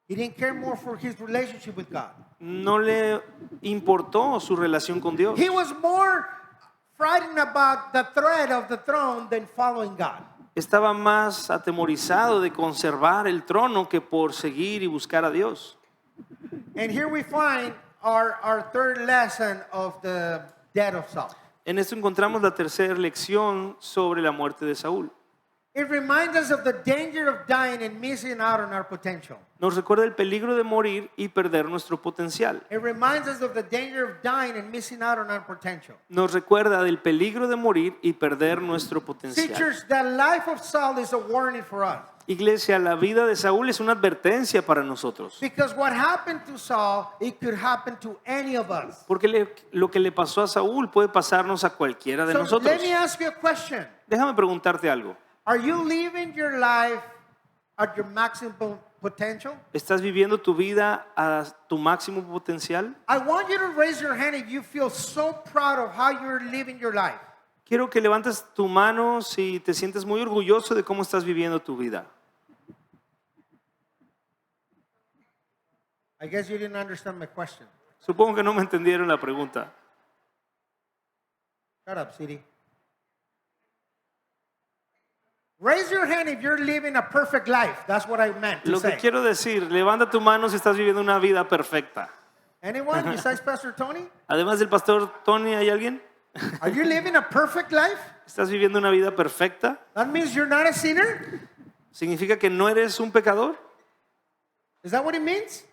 He didn't care more for his relationship with God. No le importó su relación con Dios. He was more frightened about the threat of the throne than following God. Estaba más atemorizado de conservar el trono que por seguir y buscar a Dios. And here we find our third lesson of the death of Saul. En esto encontramos la tercera lección sobre la muerte de Saúl. It reminds us of the danger of dying and missing out on our potential. Nos recuerda el peligro de morir y perder nuestro potencial. It reminds us of the danger of dying and missing out on our potential. Nos recuerda del peligro de morir y perder nuestro potencial. Teachers, the life of Saul is a warning for us. Iglesia, la vida de Saúl es una advertencia para nosotros. Because what happened to Saul, it could happen to any of us. Porque lo que le pasó a Saúl puede pasarnos a cualquiera de So nosotros. let me ask you a question. Déjame preguntarte algo. Are you living your life at your maximum potential? ¿Estás viviendo tu vida a tu máximo potencial? I want you to raise your hand if you feel so proud of how you're living your life. Quiero que levantes tu mano si te sientes muy orgulloso de cómo estás viviendo tu vida. I guess you didn't understand my question. Supongo que no me entendieron la pregunta. Shut up, Siri. Raise your hand if you're living a perfect life. That's what I meant to Lo que say. quiero decir, levanta tu mano si estás viviendo una vida perfecta. Anyone besides Pastor Tony? Además del pastor Tony, ¿hay alguien? Are you living a perfect life? ¿Estás viviendo una vida perfecta? That means you're not a sinner? ¿Significa que no eres un pecador? Is that what it means?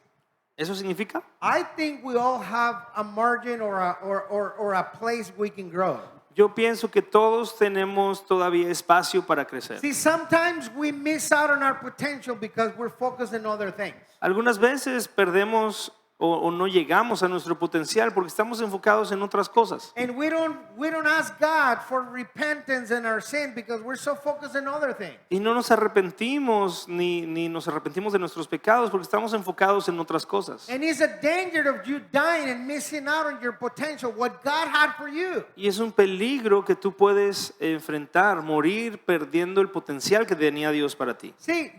¿Eso significa? I think we all have a margin or a place we can grow. Yo pienso que todos tenemos todavía espacio para crecer. See, sometimes we miss out on our potential because we're focused on other things. Algunas veces perdemos o no llegamos a nuestro potencial porque estamos enfocados en otras cosas. And we don't ask God for repentance in our sin because we're so focused on other things. Y no nos arrepentimos ni nos arrepentimos de nuestros pecados porque estamos enfocados en otras cosas. And it's a danger of you dying and missing out on your potential, what God had for you. Y es un peligro que tú puedes enfrentar, morir perdiendo el potencial que tenía Dios para ti. See,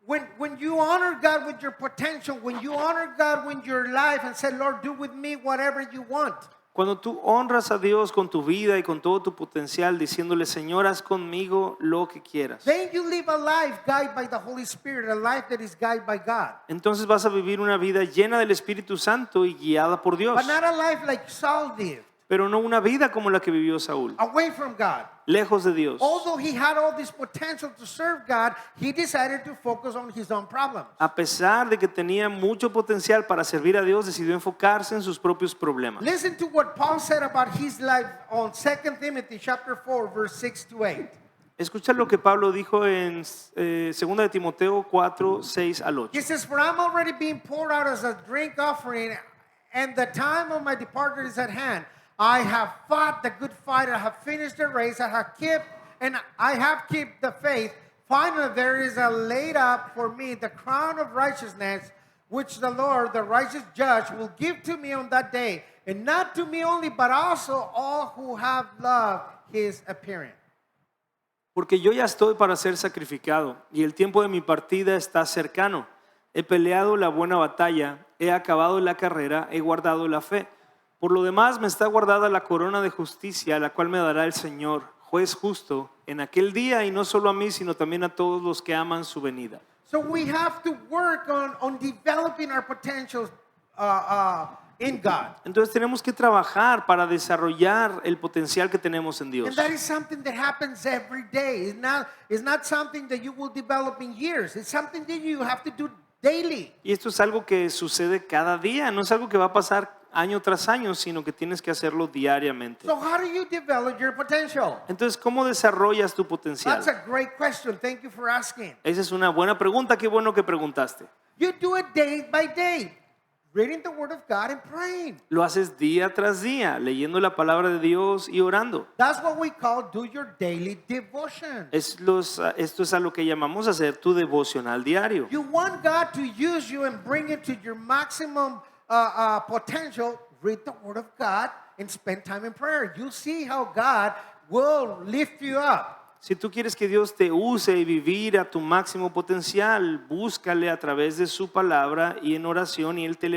when you honor God with your potential, when you honor God with your life and say, Lord, do with me whatever you want. Cuando tú honras a Dios con tu vida y con todo tu potencial, diciéndole, Señor, haz conmigo lo que quieras. Then you live a life guided by the Holy Spirit, a life that is guided by God. Entonces vas a vivir una vida llena del Espíritu Santo y guiada por Dios. But not a life like Saul lived, Pero no una vida como la que vivió Saúl, away from God. lejos de Dios. Although he had all this potential to serve God, he decided to focus on his own problems. A pesar de que tenía mucho potencial para servir a Dios, decidió enfocarse en sus propios problemas. Listen to what Paul said about his life on 2 Timothy chapter 4, verse 6 to 8. Escucha lo que Pablo dijo en 2 de Timoteo 4, 6 al 8. He says, for I'm already being poured out as a drink offering, and the time of my departure is at hand. I have fought the good fight, I have finished the race, I have kept the faith. Finally, there is laid up for me the crown of righteousness, which the Lord, the righteous judge, will give to me on that day, and not to me only, but also all who have loved his appearing. Porque yo ya estoy para ser sacrificado, y el tiempo de mi partida está cercano. He peleado la buena batalla, he acabado la carrera, he guardado la fe. Por lo demás me está guardada la corona de justicia, la cual me dará el Señor, juez justo, en aquel día, y no solo a mí, sino también a todos los que aman su venida. So we have to work on developing our potentials in God. Entonces tenemos que trabajar para desarrollar el potencial que tenemos en Dios. And that is something that happens every day. It's not something that you will develop in years. It's something that you have to do daily. Y esto es algo que sucede cada día, no es algo que va a pasar año tras año, sino que tienes que hacerlo diariamente. So how do you develop your potential? Entonces, ¿cómo desarrollas tu potencial? That's a great question. Thank you for asking. Esa es una buena pregunta, qué bueno que preguntaste. You do it day by day, reading the Word of God and praying. Lo haces día tras día, leyendo la palabra de Dios y orando. That's what we call do your daily devotion. Esto es a lo que llamamos hacer tu devocional diario. You want God to use you and bring it to your maximum potential, read the Word of God and spend time in prayer. You'll see how God will lift you up. Si tú quieres que Dios te use y vivir a tu máximo potencial, búscale a través de su palabra y en oración y Él te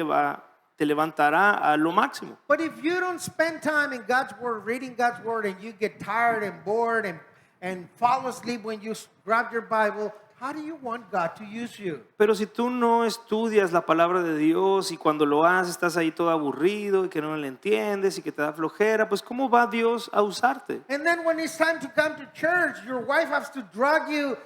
levantará a lo máximo. But if you don't spend time in God's Word, reading God's Word, and you get tired and bored and fall asleep when you grab your Bible, how do you want God to use you? Pero si tú no estudias la palabra de Dios y cuando lo haces estás ahí todo aburrido y que no le entiendes y que te da flojera, pues ¿cómo va Dios a usarte? And then when it's time to come to church, your wife has to drag you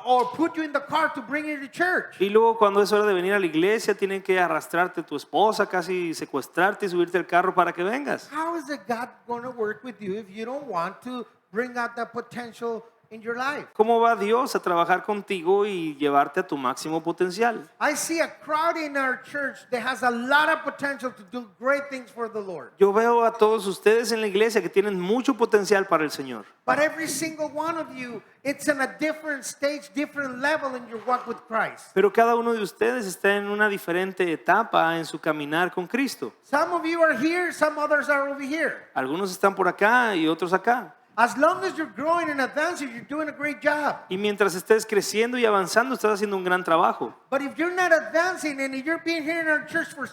or put you in the car to bring you to church. Y luego cuando es hora de venir a la iglesia tienen que arrastrarte tu esposa, casi secuestrarte y subirte al carro para que vengas. How is it God going to work with you if you don't want to bring out the potential in your life? ¿Cómo va Dios a trabajar contigo y llevarte a tu máximo potencial? I see a crowd in our church that has a lot of potential to do great things for the Lord. Yo veo a todos ustedes en la iglesia que tienen mucho potencial para el Señor. But every single one of you, it's in a different stage, different level in your walk with Christ. Pero cada uno de ustedes está en una diferente etapa en su caminar con Cristo. Some of you are here, some others are over here. Algunos están por acá y otros acá. As long as you're growing and advancing, you're doing a great job. Y mientras estés creciendo y avanzando, estás haciendo un gran trabajo. But if you're not advancing and you're being here in our church for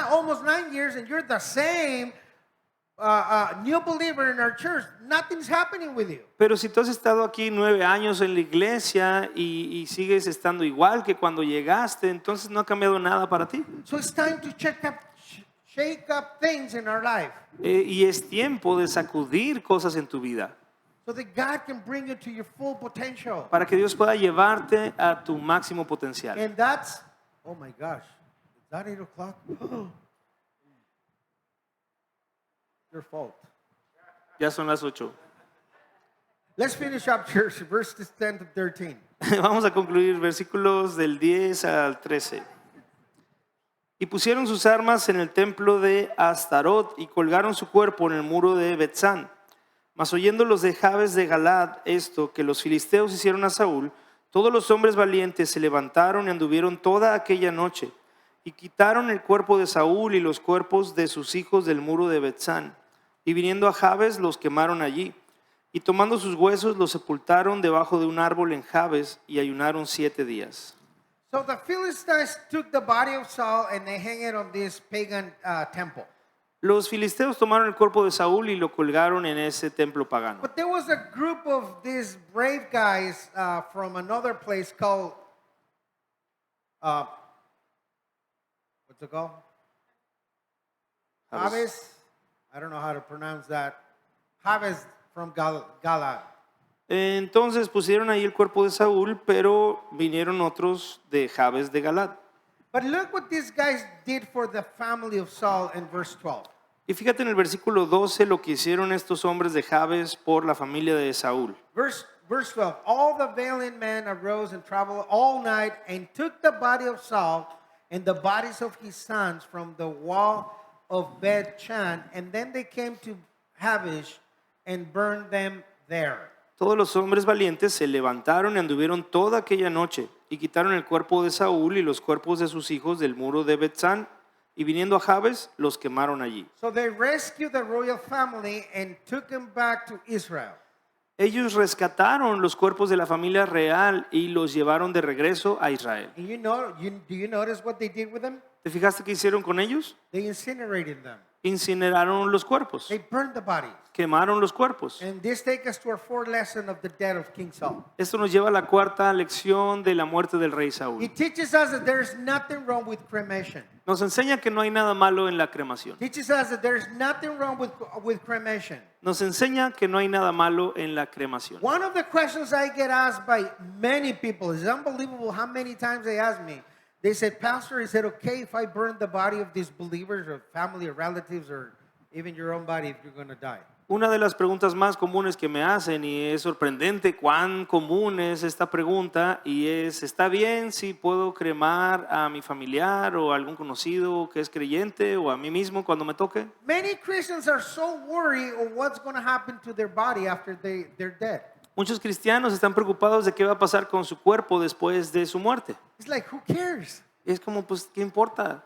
almost 9 years and you're the same new believer in our church, nothing's happening with you. Pero si tú has estado aquí 9 años en la iglesia y sigues estando igual que cuando llegaste, entonces no ha cambiado nada para ti. So it's time to shake up things in our life Y es tiempo de sacudir cosas en tu vida so that God can bring you to your full potential. para que Dios pueda llevarte a tu máximo potencial. And that's, oh my gosh, that 8 o'clock? Your fault. Ya son las 8. Let's finish up, church, verses 10 to 13. Vamos a concluir versículos del 10 al 13. Y pusieron sus armas en el templo de Astarot y colgaron su cuerpo en el muro de Betzán. Mas oyendo los de Jabes de Galad esto que los filisteos hicieron a Saúl, todos los hombres valientes se levantaron y anduvieron toda aquella noche y quitaron el cuerpo de Saúl y los cuerpos de sus hijos del muro de Betzán. Y viniendo a Jabes los quemaron allí. Y tomando sus huesos los sepultaron debajo de un árbol en Jabes y ayunaron 7 días. So the Philistines took the body of Saul and they hang it on this pagan temple. Los filisteos tomaron el cuerpo de Saúl y lo colgaron en ese templo pagano. But there was a group of these brave guys from another place called, what's it called? Jabes. I don't know how to pronounce that. Jabes from Galad. Entonces pusieron ahí el cuerpo de Saúl, pero vinieron otros de Jabes de Galad. But look what these guys did for the family of Saul in verse 12. Y fíjate en el versículo 12 lo que hicieron estos hombres de Jabes por la familia de Saúl. Verse 12. All the valiant men arose and traveled all night and took the body of Saul and the bodies of his sons from the wall of Beth-Chan, and then they came to Jabesh and burned them there. Todos los hombres valientes se levantaron y anduvieron toda aquella noche y quitaron el cuerpo de Saúl y los cuerpos de sus hijos del muro de Betzán y viniendo a Jabes los quemaron allí. So they rescued the royal family and took them back to Israel. Ellos rescataron los cuerpos de la familia real y los llevaron de regreso a Israel. And do you notice what they did with them? ¿Te fijaste qué hicieron con ellos? They incinerated them. Incineraron los cuerpos, They burned the bodies. quemaron los cuerpos. And this takes us to our fourth lesson of the death of King Saul. Esto nos lleva a la cuarta lección de la muerte del rey Saúl. It teaches us that there's nothing wrong with cremation. Nos enseña que no hay nada malo en la cremación. Teaches us that there's nothing wrong with cremation. Nos enseña que no hay nada malo en la cremación. One of the questions I get asked by many people is unbelievable how many times they ask me. They said, Pastor, is it okay if I burn the body of these believers or family or relatives or even your own body if you're going to die? Una de las preguntas más comunes que me hacen, y es sorprendente cuán común es esta pregunta, y es, ¿está bien si puedo cremar a mi familiar o a algún conocido que es creyente o a mí mismo cuando me toque? Many Christians are so worried of what's going to happen to their body after they're dead. Muchos cristianos están preocupados de qué va a pasar con su cuerpo después de su muerte. It's like, who cares? Y es como, pues, ¿qué importa?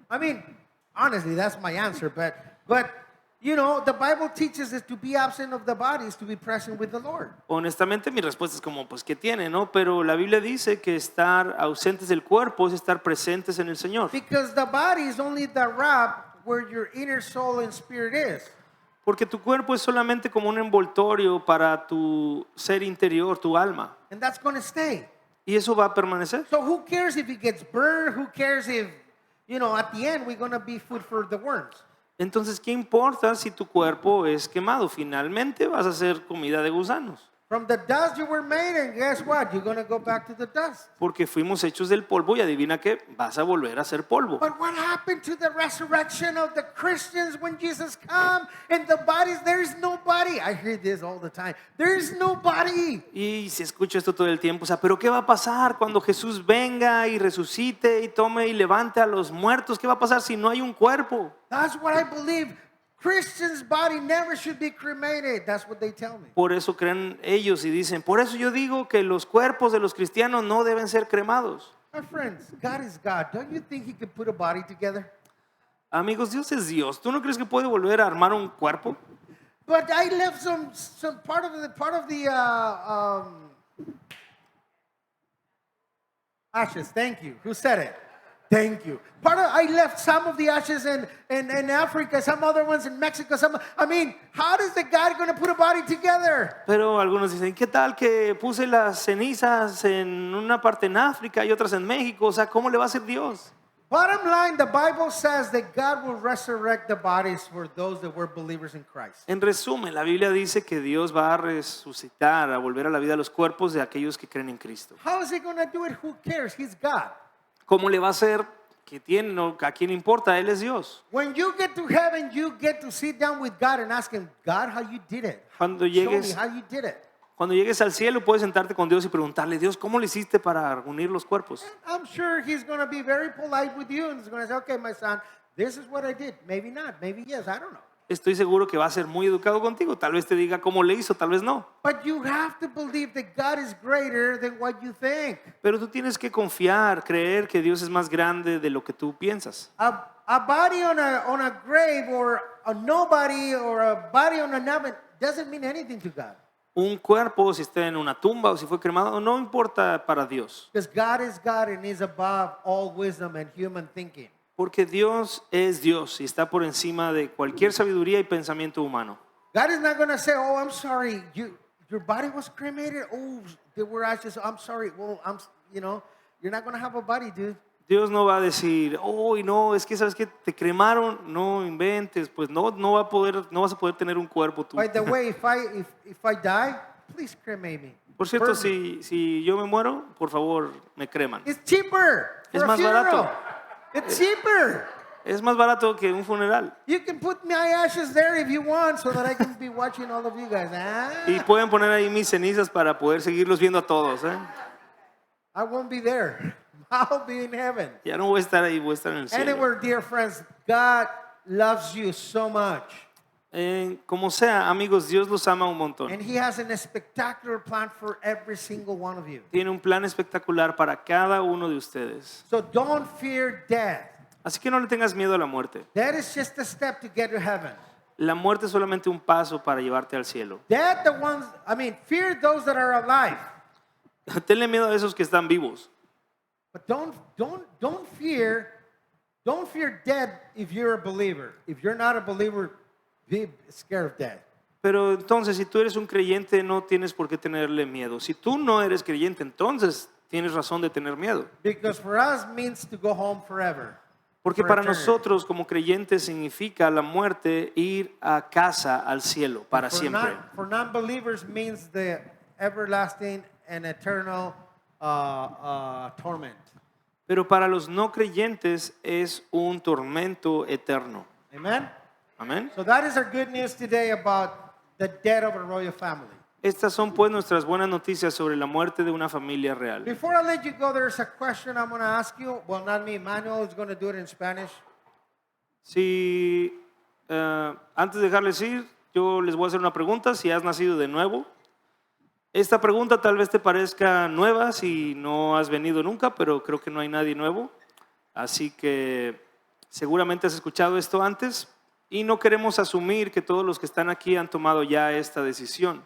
I mean, honestly, that's my answer. But you know, the Bible teaches us to be absent of the body is to be present with the Lord. Honestamente, mi respuesta es como, pues, ¿qué tiene, no? Pero la Biblia dice que estar ausentes del cuerpo es estar presentes en el Señor. Because the body is only the wrap where your inner soul and spirit is. Porque tu cuerpo es solamente como un envoltorio para tu ser interior, tu alma. And that's going to stay. Y eso va a permanecer. So who cares if it gets burned? Who cares if, you know, at the end we're going to be food for the worms? Entonces, ¿qué importa si tu cuerpo es quemado? Finalmente vas a ser comida de gusanos. From the dust you were made, and guess what? You're going to go back to the dust. Porque fuimos hechos del polvo y adivina qué, vas a volver a ser polvo. But what happened to the resurrection of the Christians when Jesus come and the bodies? There is no body. I hear this all the time. There is no body. Y se escucha esto todo el tiempo, o sea, ¿pero qué va a pasar cuando Jesús venga y resucite y tome y levante a los muertos? ¿Qué va a pasar si no hay un cuerpo? That's what I believe. Christians' body never should be cremated. That's what they tell me. Por eso creen ellos y dicen, por eso yo digo que los cuerpos de los cristianos no deben ser cremados. My friends, God is God. Don't you think He could put a body together? Amigos, Dios es Dios. ¿Tú no crees que puede volver a armar un cuerpo? But I left some part of the ashes. Thank you. Who said it? Thank you. I left some of the ashes in Africa, some other ones in Mexico. I mean, how is the God going to put a body together? Pero algunos dicen, ¿qué tal que puse las cenizas en una parte en África y otras en México? O sea, ¿cómo le va a hacer Dios? Bottom line, the Bible says that God will resurrect the bodies for those that were believers in Christ. En resumen, la Biblia dice que Dios va a resucitar, a volver a la vida los cuerpos de aquellos que creen en Cristo. How is He going to do it? Who cares? He's God. ¿Cómo le va a hacer? que tiene, no, a quién importa, Él es Dios. When you get to heaven, you get to sit down with God and ask Him, God, how you did it? Cuando Show me llegues, how you did it. cuando llegues al cielo puedes sentarte con Dios y preguntarle, Dios, ¿cómo le hiciste para unir los cuerpos? I'm sure He's going to be very polite with you and He's going to say, okay, my son, this is what I did. Maybe not, maybe yes, I don't know. Estoy seguro que va a ser muy educado contigo. Tal vez te diga cómo le hizo, tal vez no. But you have to believe that God is greater than what you think. Pero tú tienes que confiar, creer que Dios es más grande de lo que tú piensas. A body on a grave or a nobody or a body on an oven doesn't mean anything to God. Un cuerpo, si está en una tumba o si fue cremado, no importa para Dios. Because God is God and He's above all wisdom and human thinking. Porque Dios es Dios y está por encima de cualquier sabiduría y pensamiento humano. God is not going to say, oh, I'm sorry, your body was cremated. Oh, there were ashes. I'm sorry. Well, you're not going to have a body, dude. Dios no va a decir, oh, no, es que sabes que te cremaron, no inventes, pues no vas a poder tener un cuerpo tú. By the way, if I die, please cremate me. Por cierto, Burn me. si yo me muero, por favor, me creman. It's cheaper Es for a más funeral. barato. It's cheaper. Es más barato que un funeral. You can put my ashes there if you want so that I can be watching all of you guys. Y pueden poner ahí mis cenizas para poder seguirlos viendo a todos. I won't be there. I'll be in heaven. Ya no voy a estar ahí, voy a estar en el cielo. Anyway, dear friends, God loves you so much. Como sea, amigos, Dios los ama un montón. And He has a spectacular plan for every single one of you. Tiene un plan espectacular para cada uno de ustedes. So don't fear death. Así que no le tengas miedo a la muerte. That is just a step to get to heaven. La muerte es solamente un paso para llevarte al cielo. Fear those that are alive. Tenle miedo a esos que están vivos. But don't fear death if you're a believer. If you're not a believer, be scared of death. Pero entonces, si tú eres un creyente, no tienes por qué tenerle miedo. Si tú no eres creyente, entonces tienes razón de tener miedo. Because for us means to go home forever. Porque For para eternity. nosotros como creyentes significa la muerte ir a casa al cielo para siempre. For non-believers means the everlasting and eternal torment. Pero para los no creyentes es un tormento eterno. Amen? Amén. So that is our good news today about the death of a royal family. Estas son pues nuestras buenas noticias sobre la muerte de una familia real. Before I let you go, there's a question I'm going to ask you. Well, not me. Manuel is going to do it in Spanish. Si antes de dejarles ir, yo les voy a hacer una pregunta. Si has nacido de nuevo, esta pregunta tal vez te parezca nueva si no has venido nunca, pero creo que no hay nadie nuevo. Así que seguramente has escuchado esto antes y no queremos asumir que todos los que están aquí han tomado ya esta decisión.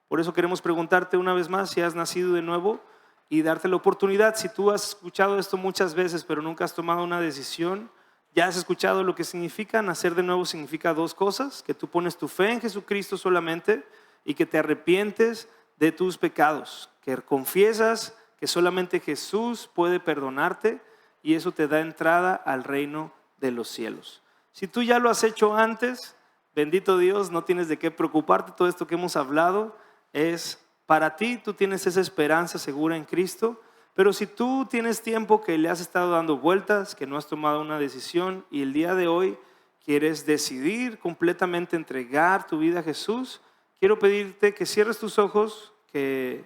Por eso queremos preguntarte una vez más si has nacido de nuevo y darte la oportunidad. Si tú has escuchado esto muchas veces pero nunca has tomado una decisión, ya has escuchado lo que significa. Nacer de nuevo significa dos cosas: que tú pones tu fe en Jesucristo solamente y que te arrepientes de tus pecados, que confiesas que solamente Jesús puede perdonarte y eso te da entrada al reino de los cielos. Si tú ya lo has hecho antes, bendito Dios, no tienes de qué preocuparte. Todo esto que hemos hablado es para ti, tú tienes esa esperanza segura en Cristo. Pero si tú tienes tiempo que le has estado dando vueltas, que no has tomado una decisión y el día de hoy quieres decidir completamente entregar tu vida a Jesús, quiero pedirte que cierres tus ojos, que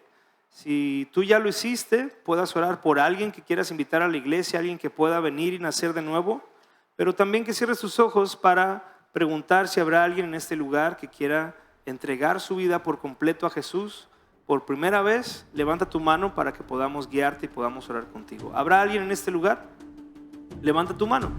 si tú ya lo hiciste, puedas orar por alguien que quieras invitar a la iglesia, alguien que pueda venir y nacer de nuevo, pero también que cierres tus ojos para preguntar si habrá alguien en este lugar que quiera entregar su vida por completo a Jesús. Por primera vez, levanta tu mano para que podamos guiarte y podamos orar contigo. ¿Habrá alguien en este lugar? Levanta tu mano.